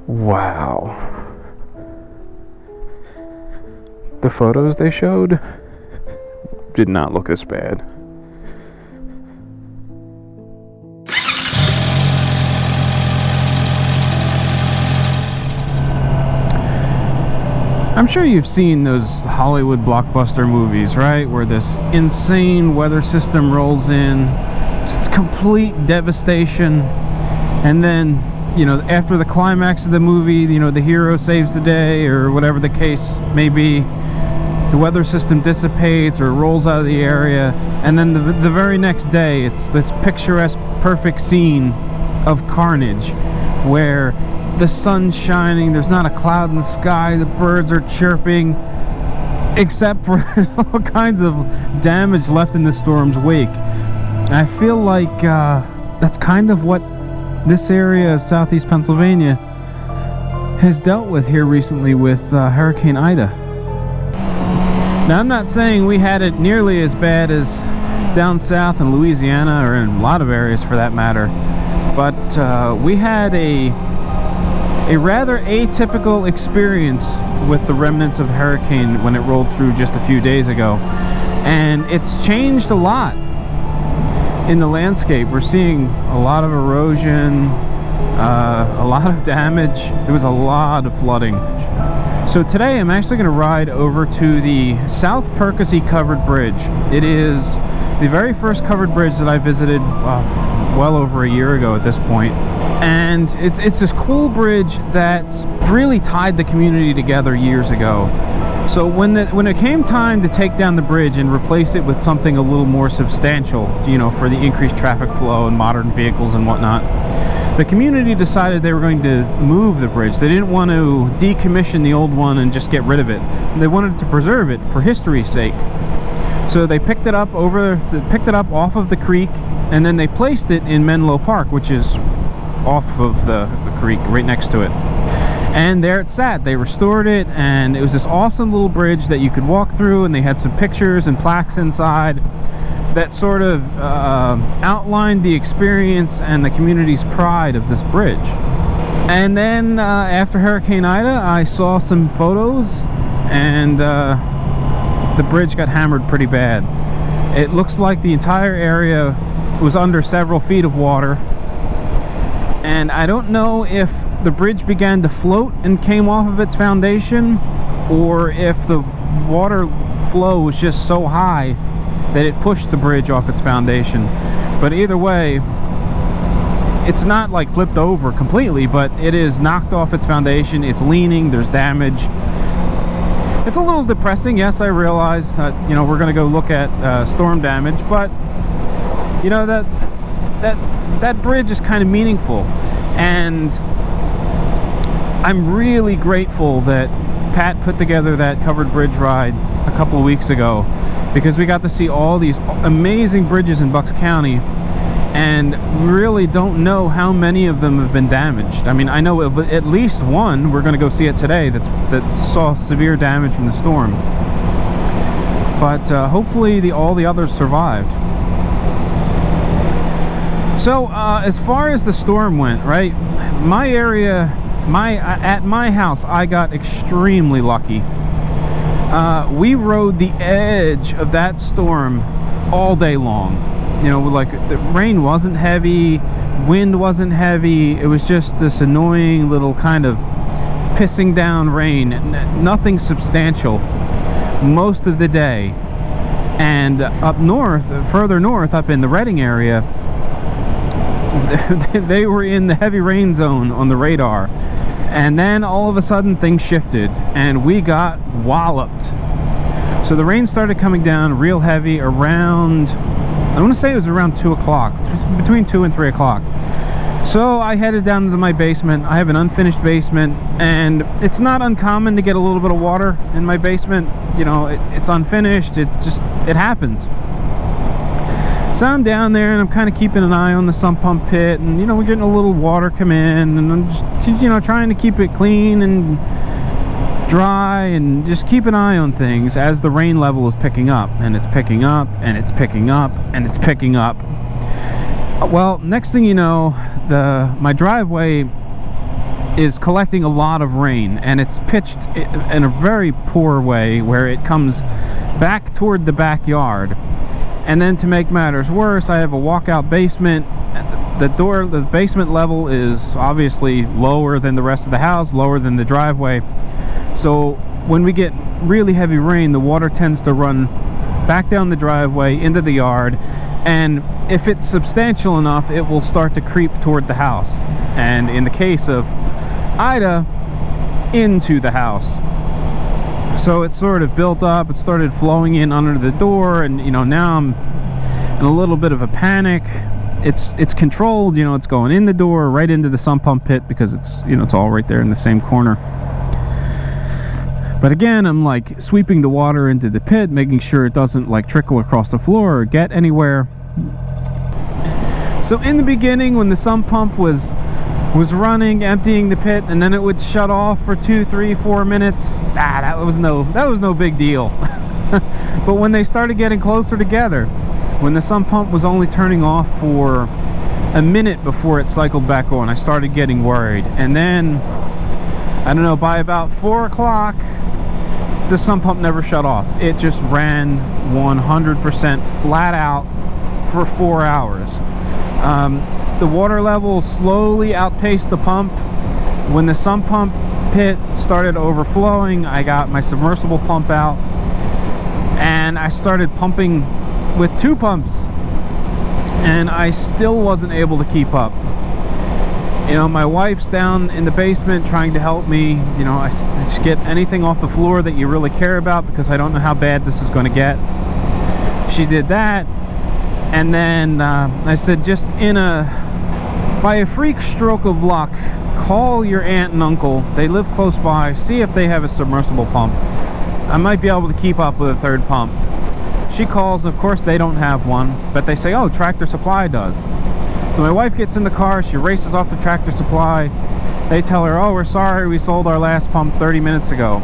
Wow. The photos they showed did not look this bad. I'm sure you've seen those Hollywood blockbuster movies, right? Where this insane weather system rolls in. It's complete devastation. And then, you know, after the climax of the movie, you know, the hero saves the day or whatever the case may be. The weather system dissipates or rolls out of the area. And then the very next day, it's this picturesque, perfect scene of carnage where the sun's shining, there's not a cloud in the sky, the birds are chirping, except for all kinds of damage left in the storm's wake. I feel like that's kind of what this area of southeast Pennsylvania has dealt with here recently with Hurricane Ida. Now, I'm not saying we had it nearly as bad as down south in Louisiana or in a lot of areas for that matter, but we had a rather atypical experience with the remnants of the hurricane when it rolled through just a few days ago. And it's changed a lot in the landscape. We're seeing a lot of erosion, a lot of damage. There was a lot of flooding. So today I'm actually going to ride over to the South Perkasie Covered Bridge. It is the very first covered bridge that I visited well over a year ago at this point. And it's this cool bridge that really tied the community together years ago. So when it came time to take down the bridge and replace it with something a little more substantial, you know, for the increased traffic flow and modern vehicles and whatnot, the community decided they were going to move the bridge. They didn't want to decommission the old one and just get rid of it. They wanted to preserve it for history's sake. So they picked it up off of the creek, and then they placed it in Menlo Park, which is off of the creek right next to it. And there it sat. They restored it, and it was this awesome little bridge that you could walk through, and they had some pictures and plaques inside that sort of outlined the experience and the community's pride of this bridge. And then after Hurricane Ida, I saw some photos, and the bridge got hammered pretty bad. It looks like the entire area was under several feet of water. And I don't know if the bridge began to float and came off of its foundation, or if the water flow was just so high that it pushed the bridge off its foundation. But either way, it's not like flipped over completely, but it is knocked off its foundation. It's leaning, there's damage. It's a little depressing, yes, I realize. You know, we're going to go look at storm damage, but you know, that bridge is kind of meaningful, and I'm really grateful that Pat put together that covered bridge ride a couple of weeks ago, because we got to see all these amazing bridges in Bucks County, and we really don't know how many of them have been damaged. I mean, I know of at least one. We're going to go see it today that saw severe damage from the storm, but hopefully all the others survived. So as far as the storm went, right, my area, at my house, I got extremely lucky. We rode the edge of that storm all day long. You know, like, the rain wasn't heavy, wind wasn't heavy. It was just this annoying little kind of pissing down rain, nothing substantial most of the day. And up north, further north, up in the Reading area, they were in the heavy rain zone on the radar. And then all of a sudden things shifted and we got walloped. So the rain started coming down real heavy around, I want to say it was around 2 o'clock, between 2 and 3 o'clock. So I headed down into my basement. I have an unfinished basement, and it's not uncommon to get a little bit of water in my basement. You know, it's unfinished, it happens. So I'm down there and I'm kind of keeping an eye on the sump pump pit, and you know, we're getting a little water come in, and I'm just, you know, trying to keep it clean and dry and just keep an eye on things as the rain level is picking up, and it's picking up, and it's picking up, and it's picking up. Well, next thing you know, my driveway is collecting a lot of rain, and it's pitched in a very poor way where it comes back toward the backyard. And then to make matters worse, I have a walkout basement. The basement level is obviously lower than the rest of the house, lower than the driveway. So when we get really heavy rain, the water tends to run back down the driveway into the yard, and if it's substantial enough, it will start to creep toward the house, and in the case of Ida, into the house. So it sort of built up, it started flowing in under the door, and now I'm in a little bit of a panic. It's controlled, it's going in the door, right into the sump pump pit, because it's it's all right there in the same corner. But again, I'm like sweeping the water into the pit, making sure it doesn't like trickle across the floor or get anywhere. So in the beginning, when the sump pump was running, emptying the pit, and then it would shut off for 2, 3, 4 minutes, that was no big deal. But when they started getting closer together, when the sump pump was only turning off for a minute before it cycled back on, I started getting worried. And then, I don't know, by about 4 o'clock, the sump pump never shut off. It just ran 100% flat out for 4 hours. The water level slowly outpaced the pump. When the sump pump pit started overflowing, I got my submersible pump out, and I started pumping with 2 pumps, and I still wasn't able to keep up. My wife's down in the basement trying to help me. I just get anything off the floor that you really care about, because I don't know how bad this is going to get. She did that, and then I said, just by a freak stroke of luck, call your aunt and uncle. They live close by. See if they have a submersible pump. I might be able to keep up with a 3rd pump. She calls. Of course, they don't have one, but they say, oh, Tractor Supply does. So my wife gets in the car, she races off to Tractor Supply. They tell her, oh, we're sorry, we sold our last pump 30 minutes ago.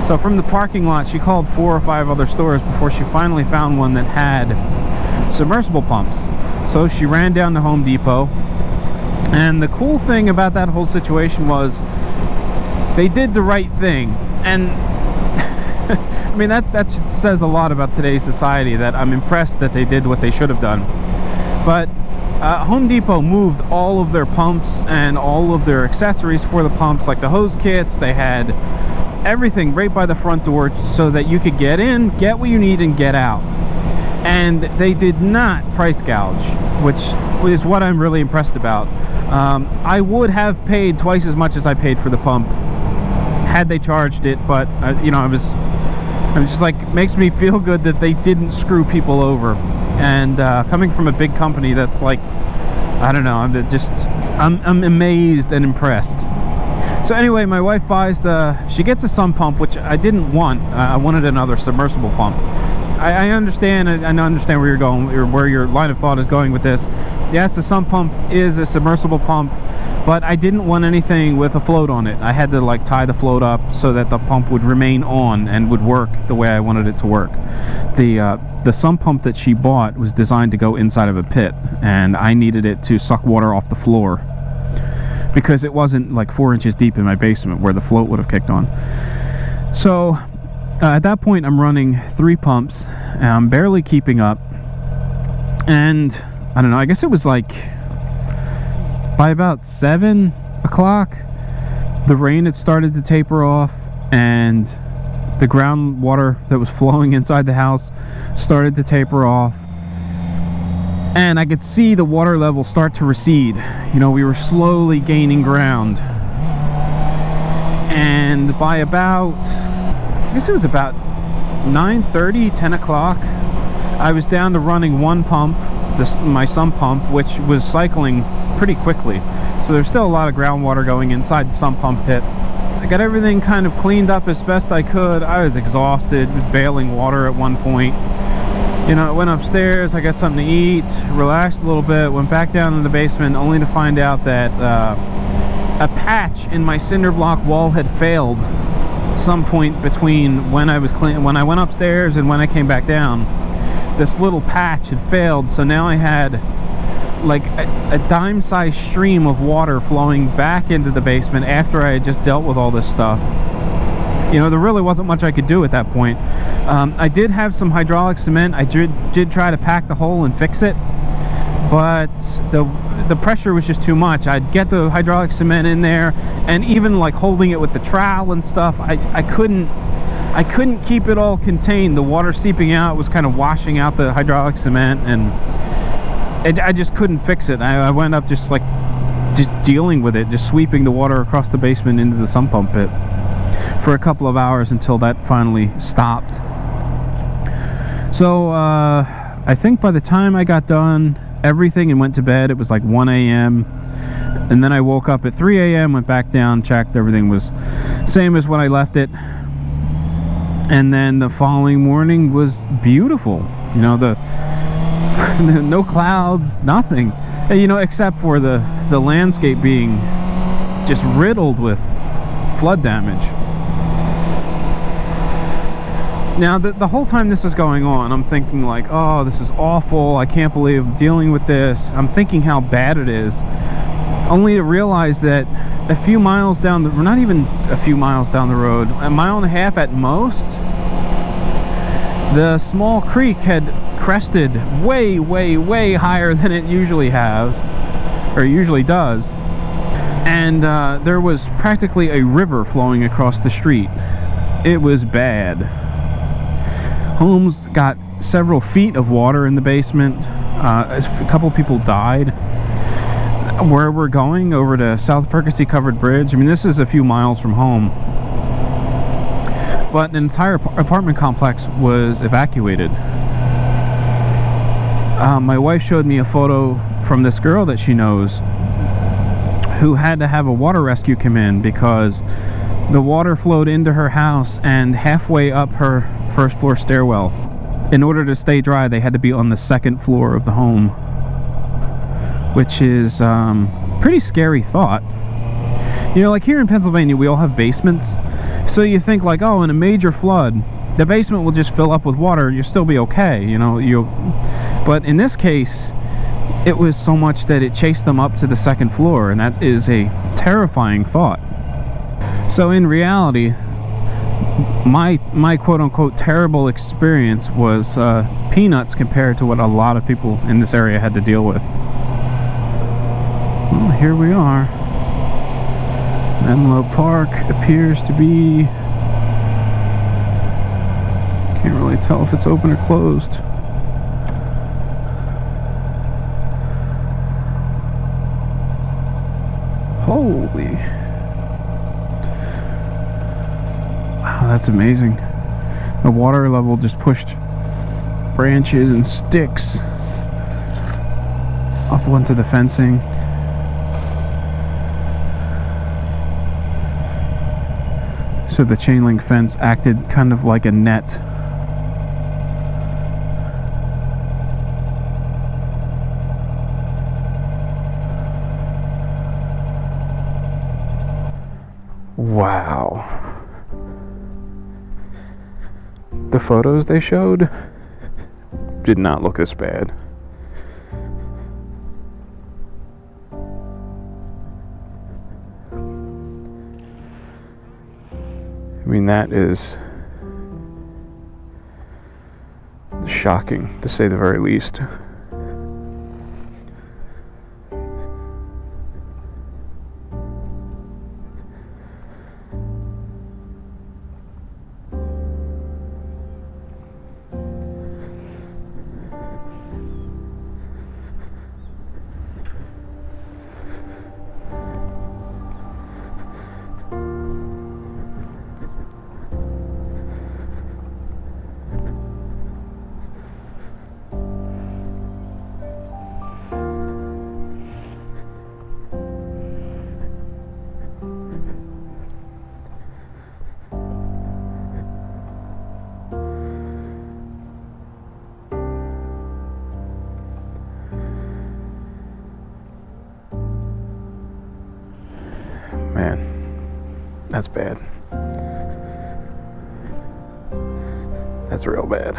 So from the parking lot, she called 4 or 5 other stores before she finally found one that had submersible pumps. So she ran down to Home Depot. And the cool thing about that whole situation was they did the right thing. And I mean, that says a lot about today's society, that I'm impressed that they did what they should have done. But Home Depot moved all of their pumps and all of their accessories for the pumps, like the hose kits. They had everything right by the front door so that you could get in, get what you need, and get out. And they did not price gouge, which is what I'm really impressed about. I would have paid twice as much as I paid for the pump had they charged it, but I'm just like, makes me feel good that they didn't screw people over. And coming from a big company, that's like, I don't know, I'm amazed and impressed. So anyway, my wife buys she gets a sump pump, which I didn't want. I wanted another submersible pump. I understand where you're going, where your line of thought is going with this. Yes, the sump pump is a submersible pump, but I didn't want anything with a float on it. I had to like tie the float up so that the pump would remain on and would work the way I wanted it to work. The sump pump that she bought was designed to go inside of a pit, and I needed it to suck water off the floor because it wasn't like 4 inches deep in my basement where the float would have kicked on. So at that point, I'm running 3 pumps, and I'm barely keeping up. And I don't know, I guess it was like by about 7 o'clock, the rain had started to taper off, and the groundwater that was flowing inside the house started to taper off. And I could see the water level start to recede. We were slowly gaining ground. And by about, I guess it was about 9:30, 10 o'clock, I was down to running 1 pump, my sump pump, which was cycling pretty quickly. So there's still a lot of groundwater going inside the sump pump pit. I got everything kind of cleaned up as best I could. I was exhausted, was bailing water at one point. I went upstairs, I got something to eat, relaxed a little bit, went back down in the basement, only to find out that a patch in my cinder block wall had failed some point between when I went upstairs and when I came back down. This little patch had failed, so now I had like a dime-sized stream of water flowing back into the basement after I had just dealt with all this stuff. You know, there really wasn't much I could do at that point. I did have some hydraulic cement. I did try to pack the hole and fix it, but the pressure was just too much. I'd get the hydraulic cement in there, and even like holding it with the trowel and stuff, I couldn't keep it all contained. The water seeping out was kind of washing out the hydraulic cement, and I just couldn't fix it. I wound up just dealing with it, just sweeping the water across the basement into the sump pump pit for a couple of hours until that finally stopped. So I think by the time I got done everything and went to bed, it was like 1 a.m. and then I woke up at 3 a.m., went back down, checked, everything was same as when I left it. And then the following morning was beautiful. You know, no clouds, nothing, you know, except for the landscape being just riddled with flood damage. Now, the whole time this is going on, I'm thinking like, oh, this is awful. I can't believe I'm dealing with this. I'm thinking how bad it is, only to realize that a few miles down the, not even a few miles down the road, a mile and a half at most, the small creek had crested way, way, way higher than it usually has, or usually does. And there was practically a river flowing across the street. It was bad. Homes got several feet of water in the basement. A couple people died. Where we're going, over to South Perkasie Covered Bridge, I mean, this is a few miles from home, but an entire apartment complex was evacuated. My wife showed me a photo from this girl that she knows who had to have a water rescue come in because the water flowed into her house and halfway up her first floor stairwell. In order to stay dry, they had to be on the second floor of the home, which is pretty scary thought. You know, like here in Pennsylvania, we all have basements, so you think like, oh, in a major flood, the basement will just fill up with water and you'll still be okay, you know. But in this case, it was so much that it chased them up to the second floor, and that is a terrifying thought. So in reality, my quote-unquote terrible experience was peanuts compared to what a lot of people in this area had to deal with. Well, here we are. Menlo Park appears to be... Can't really tell if it's open or closed. Holy... Wow, that's amazing. The water level just pushed branches and sticks up onto the fencing. So the chain link fence acted kind of like a net. Wow. The photos they showed did not look this bad. I mean, that is shocking, to say the very least. Man, that's bad. That's real bad.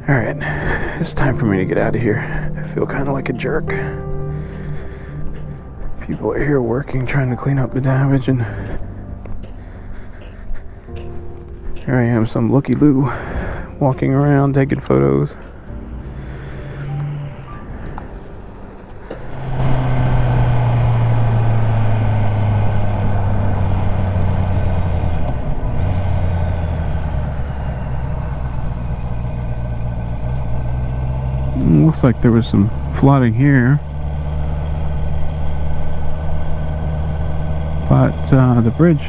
Alright, it's time for me to get out of here. I feel kind of like a jerk. People are here working, trying to clean up the damage, and here I am, some looky-loo, walking around, taking photos. Looks like there was some flooding here, but the bridge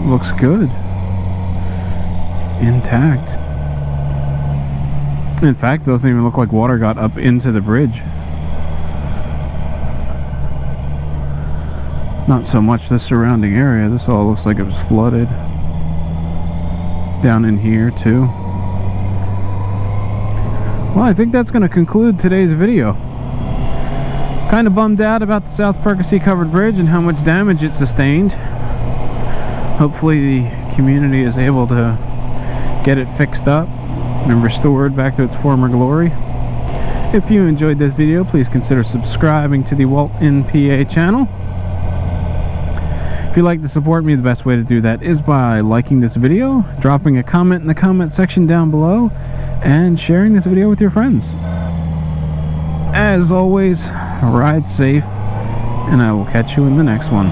looks good, intact. In fact, it doesn't even look like water got up into the bridge. Not so much the surrounding area. This all looks like it was flooded. Down in here too. Well, I think that's going to conclude today's video. Kind of bummed out about the South Perkasie Covered Bridge and how much damage it sustained. Hopefully the community is able to get it fixed up and restored back to its former glory. If you enjoyed this video, please consider subscribing to the WaltInPA channel. If you'd like to support me, the best way to do that is by liking this video, dropping a comment in the comment section down below, and sharing this video with your friends. As always, ride safe, and I will catch you in the next one.